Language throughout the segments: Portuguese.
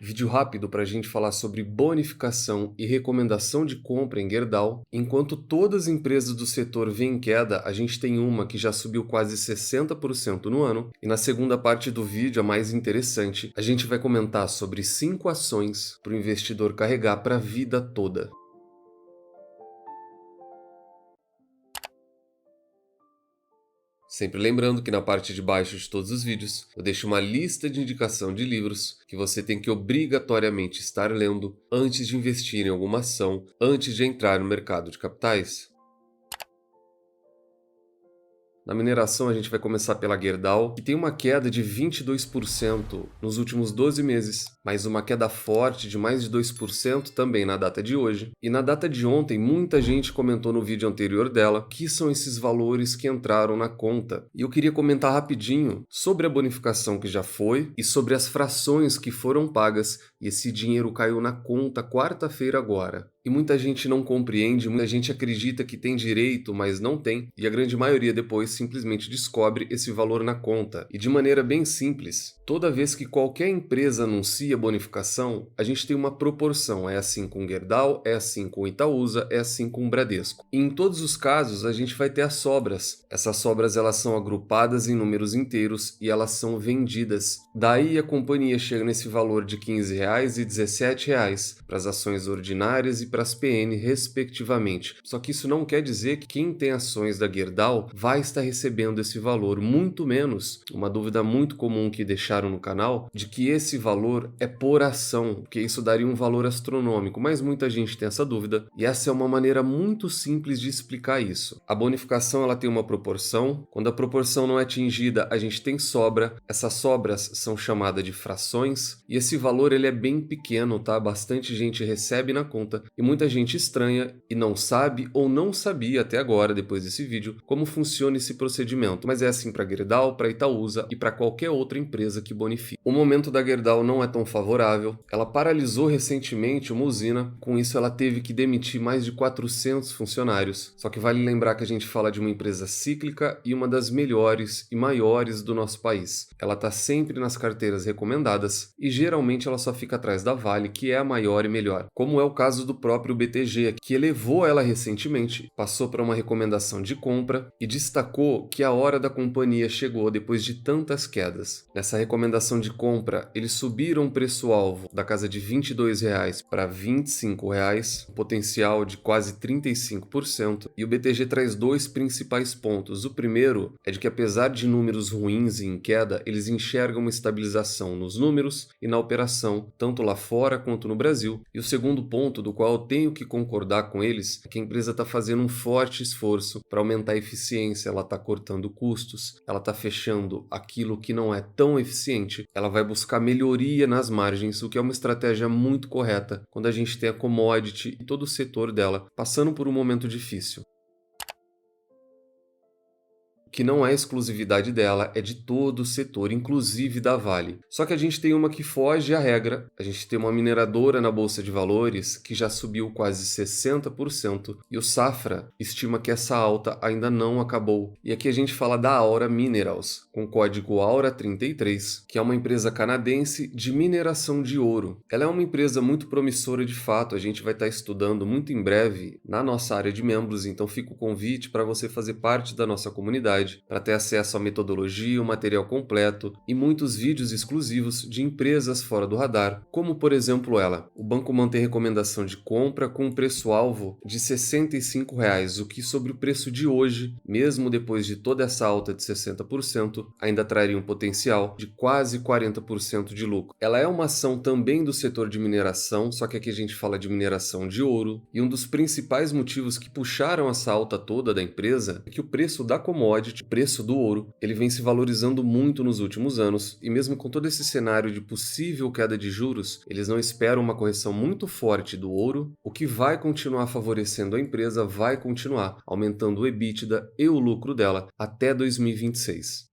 Vídeo rápido para a gente falar sobre bonificação e recomendação de compra em Gerdau. Enquanto todas as empresas do setor vêm em queda, a gente tem uma que já subiu quase 60% no ano. E na segunda parte do vídeo, a mais interessante, a gente vai comentar sobre 5 ações para o investidor carregar para a vida toda. Sempre lembrando que na parte de baixo de todos os vídeos eu deixo uma lista de indicação de livros que você tem que obrigatoriamente estar lendo antes de investir em alguma ação, antes de entrar no mercado de capitais. Na mineração, a gente vai começar pela Gerdau, que tem uma queda de 22% nos últimos 12 meses, mas uma queda forte de mais de 2% também na data de hoje. E na data de ontem, muita gente comentou no vídeo anterior dela que são esses valores que entraram na conta. E eu queria comentar rapidinho sobre a bonificação que já foi e sobre as frações que foram pagas, e esse dinheiro caiu na conta quarta-feira agora. E muita gente não compreende, muita gente acredita que tem direito, mas não tem, e a grande maioria depois simplesmente descobre esse valor na conta. E de maneira bem simples, toda vez que qualquer empresa anuncia bonificação, a gente tem uma proporção. É assim com o Gerdau, é assim com o Itaúsa, é assim com o Bradesco. E em todos os casos, a gente vai ter as sobras. Essas sobras elas são agrupadas em números inteiros e elas são vendidas. Daí a companhia chega nesse valor de R$ 15 e R$ 17 para as ações ordinárias e para as PN, respectivamente. Só que isso não quer dizer que quem tem ações da Gerdau vai estar recebendo esse valor, muito menos. Uma dúvida muito comum que deixaram no canal, de que esse valor é por ação, porque isso daria um valor astronômico, mas muita gente tem essa dúvida, e essa é uma maneira muito simples de explicar isso. A bonificação ela tem uma proporção, quando a proporção não é atingida, a gente tem sobra, essas sobras são chamadas de frações, e esse valor ele é bem pequeno, tá? Bastante gente recebe na conta, e muita gente estranha e não sabe ou não sabia até agora, depois desse vídeo, como funciona esse procedimento. Mas é assim para a Gerdau, para a Itaúsa e para qualquer outra empresa que bonifique. O momento da Gerdau não é tão favorável. Ela paralisou recentemente uma usina. Com isso, ela teve que demitir mais de 400 funcionários. Só que vale lembrar que a gente fala de uma empresa cíclica e uma das melhores e maiores do nosso país. Ela está sempre nas carteiras recomendadas e geralmente ela só fica atrás da Vale, que é a maior e melhor. Como é o caso do próprio BTG, que elevou ela recentemente, passou para uma recomendação de compra e destacou que a hora da companhia chegou depois de tantas quedas. Nessa recomendação de compra, eles subiram o preço-alvo da casa de R$ 22 para R$ 25, um potencial de quase 35%, e o BTG traz dois principais pontos. O primeiro é de que, apesar de números ruins e em queda, eles enxergam uma estabilização nos números e na operação, tanto lá fora quanto no Brasil. E o segundo ponto, do qual eu tenho que concordar com eles, é que a empresa está fazendo um forte esforço para aumentar a eficiência, ela está cortando custos, ela está fechando aquilo que não é tão eficiente, ela vai buscar melhoria nas margens, o que é uma estratégia muito correta quando a gente tem a commodity e todo o setor dela passando por um momento difícil. Que não é exclusividade dela, é de todo o setor, inclusive da Vale. Só que a gente tem uma que foge à regra, a gente tem uma mineradora na Bolsa de Valores que já subiu quase 60% e o Safra estima que essa alta ainda não acabou. E aqui a gente fala da Aura Minerals, com o código AURA33, que é uma empresa canadense de mineração de ouro. Ela é uma empresa muito promissora de fato, a gente vai estar estudando muito em breve na nossa área de membros, então fica o convite para você fazer parte da nossa comunidade, para ter acesso à metodologia, o material completo e muitos vídeos exclusivos de empresas fora do radar, como por exemplo ela. O banco mantém recomendação de compra com um preço-alvo de R$ 65, o que sobre o preço de hoje, mesmo depois de toda essa alta de 60%, ainda traria um potencial de quase 40% de lucro. Ela é uma ação também do setor de mineração, só que aqui a gente fala de mineração de ouro, e um dos principais motivos que puxaram essa alta toda da empresa é que o preço da commodity, o preço do ouro, ele vem se valorizando muito nos últimos anos, e mesmo com todo esse cenário de possível queda de juros, eles não esperam uma correção muito forte do ouro, o que vai continuar favorecendo a empresa, vai continuar aumentando o EBITDA e o lucro dela até 2026.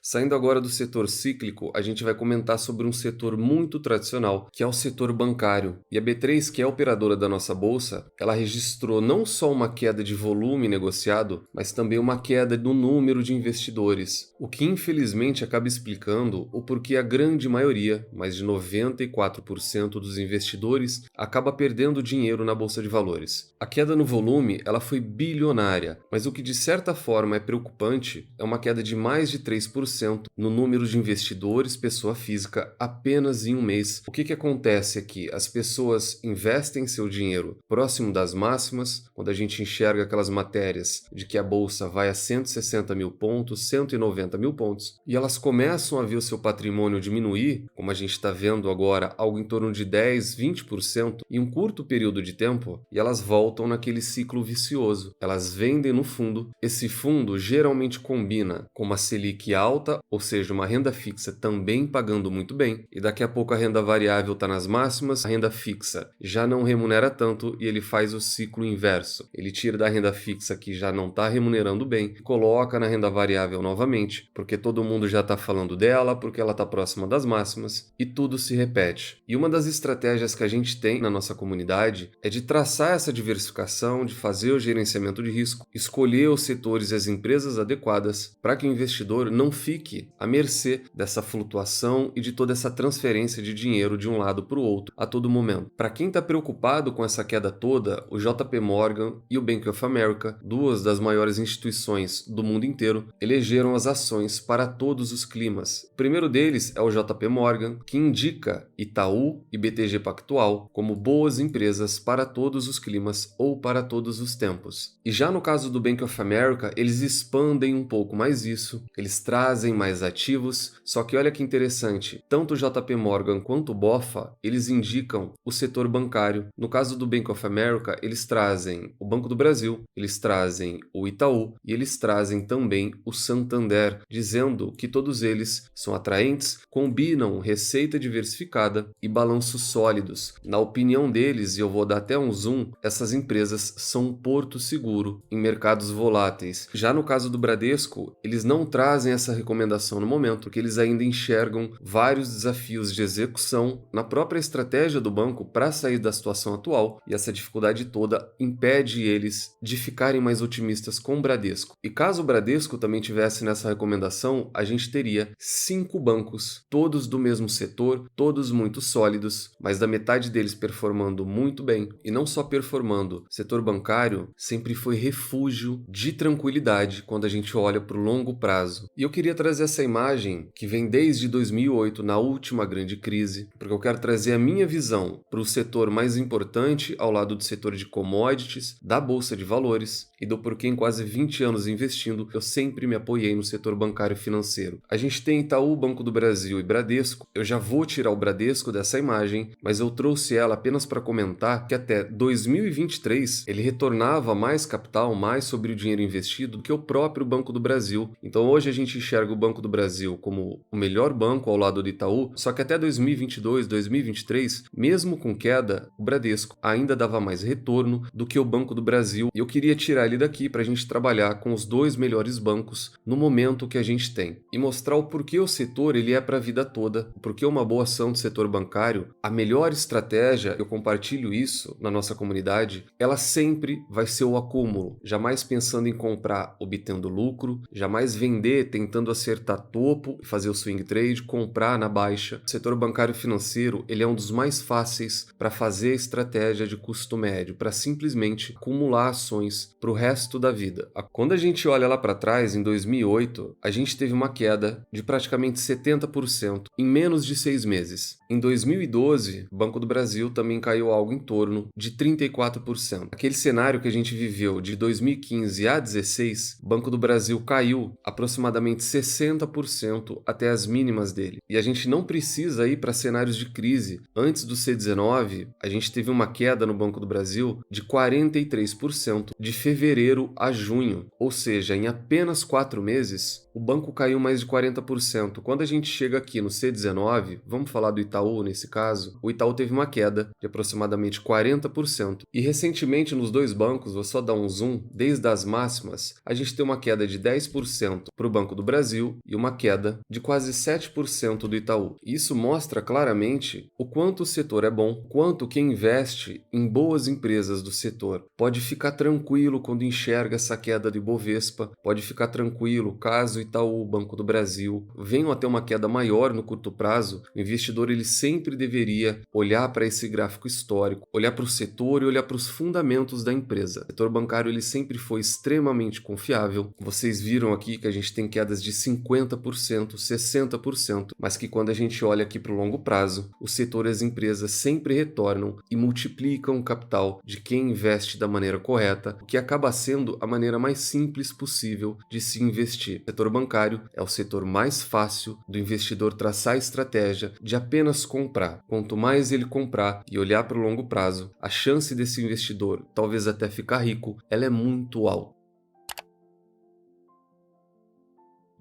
Saindo agora do setor cíclico, a gente vai comentar sobre um setor muito tradicional, que é o setor bancário. E a B3, que é a operadora da nossa bolsa, ela registrou não só uma queda de volume negociado, mas também uma queda no número de investidores, o que infelizmente acaba explicando o porquê a grande maioria, mais de 94% dos investidores, acaba perdendo dinheiro na bolsa de valores. A queda no volume, ela foi bilionária, mas o que de certa forma é preocupante é uma queda de mais de 3% no número de investidores pessoa física apenas em um mês. O que acontece aqui? As pessoas investem seu dinheiro próximo das máximas, quando a gente enxerga aquelas matérias de que a bolsa vai a 160 mil pontos, 190 mil pontos, e elas começam a ver o seu patrimônio diminuir, como a gente está vendo agora, algo em torno de 10, 20% em um curto período de tempo, e elas voltam naquele ciclo vicioso. Elas vendem no fundo, esse fundo geralmente combina com uma Selic alta, ou seja, uma renda fixa também pagando muito bem, e daqui a pouco a renda variável está nas máximas, a renda fixa já não remunera tanto e ele faz o ciclo inverso. Ele tira da renda fixa que já não está remunerando bem, coloca na renda variável novamente, porque todo mundo já está falando dela, porque ela está próxima das máximas, e tudo se repete. E uma das estratégias que a gente tem na nossa comunidade é de traçar essa diversificação, de fazer o gerenciamento de risco, escolher os setores e as empresas adequadas para que o investidor não fique à mercê dessa flutuação e de toda essa transferência de dinheiro de um lado para o outro a todo momento. Para quem está preocupado com essa queda toda, o JP Morgan e o Bank of America, duas das maiores instituições do mundo inteiro, elegeram as ações para todos os climas. O primeiro deles é o JP Morgan, que indica Itaú e BTG Pactual como boas empresas para todos os climas ou para todos os tempos. E já no caso do Bank of America, eles expandem um pouco mais isso, eles trazem mais ativos, só que olha que interessante, tanto o JP Morgan quanto o BofA, eles indicam o setor bancário. No caso do Bank of America, eles trazem o Banco do Brasil, eles trazem o Itaú e eles trazem também o Santander, dizendo que todos eles são atraentes, combinam receita diversificada e balanços sólidos. Na opinião deles, e eu vou dar até um zoom, essas empresas são um porto seguro em mercados voláteis. Já no caso do Bradesco, eles não trazem essa recomendação no momento, porque eles ainda enxergam vários desafios de execução na própria estratégia do banco para sair da situação atual, e essa dificuldade toda impede eles de ficarem mais otimistas com o Bradesco. E caso o Bradesco também tivesse nessa recomendação, a gente teria 5 bancos, todos do mesmo setor, todos muito sólidos, mas da metade deles performando muito bem. E não só performando, o setor bancário sempre foi refúgio de tranquilidade quando a gente olha para o longo prazo. E eu queria trazer essa imagem que vem desde 2008, na última grande crise, porque eu quero trazer a minha visão para o setor mais importante ao lado do setor de commodities, da bolsa de valores e do porquê em quase 20 anos investindo, eu sempre me apoiei no setor bancário e financeiro. A gente tem Itaú, Banco do Brasil e Bradesco. Eu já vou tirar o Bradesco dessa imagem, mas eu trouxe ela apenas para comentar que até 2023 ele retornava mais capital, mais sobre o dinheiro investido do que o próprio Banco do Brasil. Então hoje a gente enxerga o Banco do Brasil como o melhor banco ao lado do Itaú, só que até 2022, 2023, mesmo com queda, o Bradesco ainda dava mais retorno do que o Banco do Brasil. E eu queria tirar ele daqui para a gente trabalhar com os dois melhores bancos no momento que a gente tem e mostrar o porquê o setor ele é para a vida toda, porque uma boa ação do setor bancário, a melhor estratégia, eu compartilho isso na nossa comunidade, ela sempre vai ser o acúmulo, jamais pensando em comprar obtendo lucro, jamais vender tentando acertar topo e fazer o swing trade, comprar na baixa. O setor bancário financeiro ele é um dos mais fáceis para fazer estratégia de custo médio, para simplesmente acumular ações para o resto da vida. Quando a gente olha lá para trás, em 2008, a gente teve uma queda de praticamente 70% em menos de 6 meses. Em 2012, o Banco do Brasil também caiu algo em torno de 34%. Aquele cenário que a gente viveu de 2015 a 2016, o Banco do Brasil caiu aproximadamente 60% até as mínimas dele. E a gente não precisa ir para cenários de crise. Antes do C19, a gente teve uma queda no Banco do Brasil de 43% de fevereiro a junho. Ou seja, em apenas 4 meses, o banco caiu mais de 40%. Quando a gente chega aqui no C19, vamos falar do Itaú nesse caso, o Itaú teve uma queda de aproximadamente 40%. E recentemente nos dois bancos, vou só dar um zoom, desde as máximas, a gente tem uma queda de 10% para o Banco do Brasil Brasil e uma queda de quase 7% do Itaú. Isso mostra claramente o quanto o setor é bom, quanto quem investe em boas empresas do setor pode ficar tranquilo quando enxerga essa queda do Ibovespa, pode ficar tranquilo caso o Itaú, Banco do Brasil, venham a ter uma queda maior no curto prazo. O investidor ele sempre deveria olhar para esse gráfico histórico, olhar para o setor e olhar para os fundamentos da empresa. O setor bancário ele sempre foi extremamente confiável. Vocês viram aqui que a gente tem quedas de 50%, 60%, mas que quando a gente olha aqui para o longo prazo, o setor e as empresas sempre retornam e multiplicam o capital de quem investe da maneira correta, o que acaba sendo a maneira mais simples possível de se investir. O setor bancário é o setor mais fácil do investidor traçar a estratégia de apenas comprar. Quanto mais ele comprar e olhar para o longo prazo, a chance desse investidor talvez até ficar rico, ela é muito alta.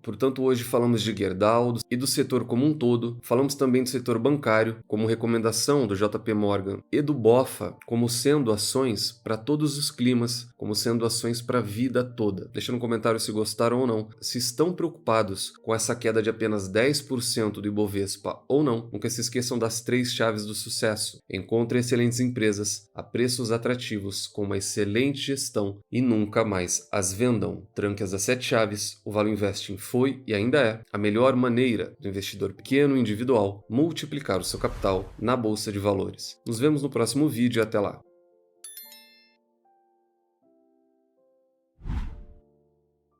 Portanto, hoje falamos de Gerdau e do setor como um todo, falamos também do setor bancário, como recomendação do JP Morgan e do BofA, como sendo ações para todos os climas, como sendo ações para a vida toda. Deixa no comentário se gostaram ou não. Se estão preocupados com essa queda de apenas 10% do Ibovespa ou não, nunca se esqueçam das 3 chaves do sucesso. Encontre excelentes empresas a preços atrativos, com uma excelente gestão e nunca mais as vendam. Tranque as 7 chaves, o Valor Investing foi e ainda é a melhor maneira do investidor pequeno e individual multiplicar o seu capital na bolsa de valores. Nos vemos no próximo vídeo e até lá.